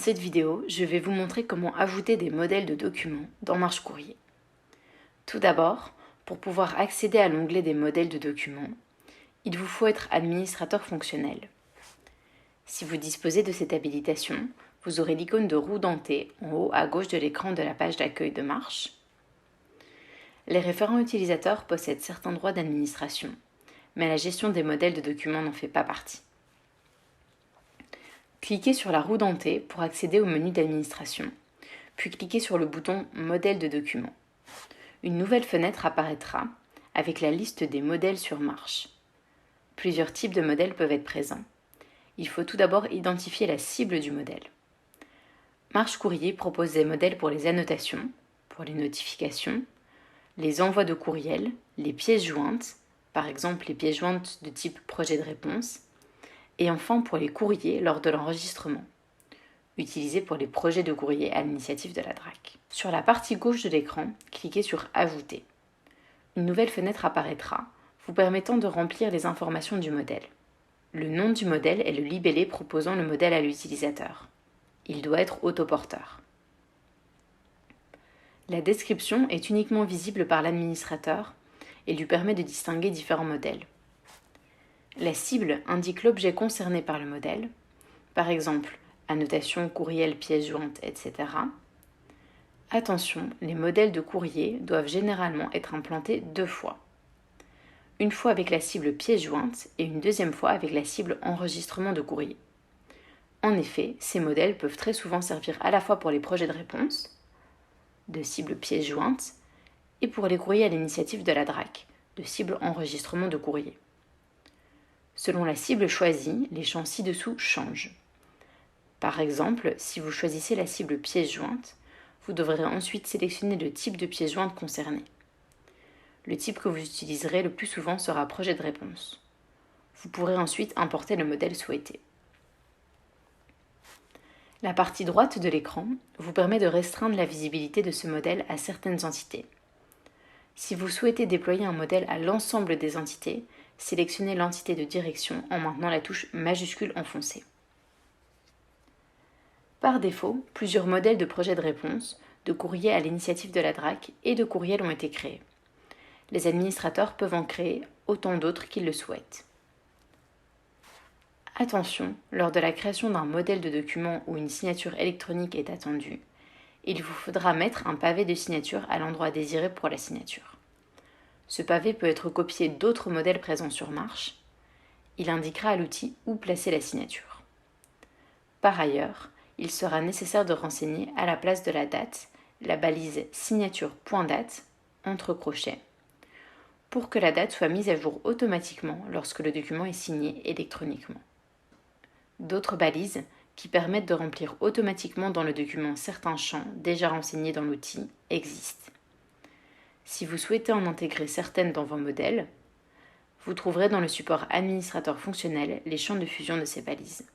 cette vidéo, je vais vous montrer comment ajouter des modèles de documents dans Marche Courrier. Tout d'abord, pour pouvoir accéder à l'onglet des modèles de documents, il vous faut être administrateur fonctionnel. Si vous disposez de cette habilitation, vous aurez l'icône de roue dentée en haut à gauche de l'écran de la page d'accueil de Marche. Les référents utilisateurs possèdent certains droits d'administration, mais la gestion des modèles de documents n'en fait pas partie. Cliquez sur la roue dentée pour accéder au menu d'administration, puis cliquez sur le bouton « Modèle de document ». Une nouvelle fenêtre apparaîtra avec la liste des modèles sur Marche. Plusieurs types de modèles peuvent être présents. Il faut tout d'abord identifier la cible du modèle. Marche Courrier propose des modèles pour les annotations, pour les notifications, les envois de courriel, les pièces jointes, par exemple les pièces jointes de type projet de réponse, et enfin pour les courriers lors de l'enregistrement, utilisés pour les projets de courrier à l'initiative de la DRAC. Sur la partie gauche de l'écran, cliquez sur « Ajouter ». Une nouvelle fenêtre apparaîtra, vous permettant de remplir les informations du modèle. Le nom du modèle est le libellé proposant le modèle à l'utilisateur. Il doit être autoporteur. La description est uniquement visible par l'administrateur et lui permet de distinguer différents modèles. La cible indique l'objet concerné par le modèle, par exemple annotation, courriel, pièce jointe, etc. Attention, les modèles de courrier doivent généralement être implantés 2 fois. Une fois avec la cible pièce jointe et une deuxième fois avec la cible enregistrement de courrier. En effet, ces modèles peuvent très souvent servir à la fois pour les projets de réponse, de cible pièce jointe, et pour les courriers à l'initiative de la DRAC, de cible enregistrement de courrier. Selon la cible choisie, les champs ci-dessous changent. Par exemple, si vous choisissez la cible pièce jointe, vous devrez ensuite sélectionner le type de pièce jointe concerné. Le type que vous utiliserez le plus souvent sera projet de réponse. Vous pourrez ensuite importer le modèle souhaité. La partie droite de l'écran vous permet de restreindre la visibilité de ce modèle à certaines entités. Si vous souhaitez déployer un modèle à l'ensemble des entités, sélectionnez l'entité de direction en maintenant la touche majuscule enfoncée. Par défaut, plusieurs modèles de projet de réponse, de courrier à l'initiative de la DRAC et de courriel ont été créés. Les administrateurs peuvent en créer autant d'autres qu'ils le souhaitent. Attention, lors de la création d'un modèle de document où une signature électronique est attendue, il vous faudra mettre un pavé de signature à l'endroit désiré pour la signature. Ce pavé peut être copié d'autres modèles présents sur Marche. Il indiquera à l'outil où placer la signature. Par ailleurs, il sera nécessaire de renseigner à la place de la date la balise signature.date entre crochets pour que la date soit mise à jour automatiquement lorsque le document est signé électroniquement. D'autres balises qui permettent de remplir automatiquement dans le document certains champs déjà renseignés dans l'outil existent. Si vous souhaitez en intégrer certaines dans vos modèles, vous trouverez dans le support administrateur fonctionnel les champs de fusion de ces balises.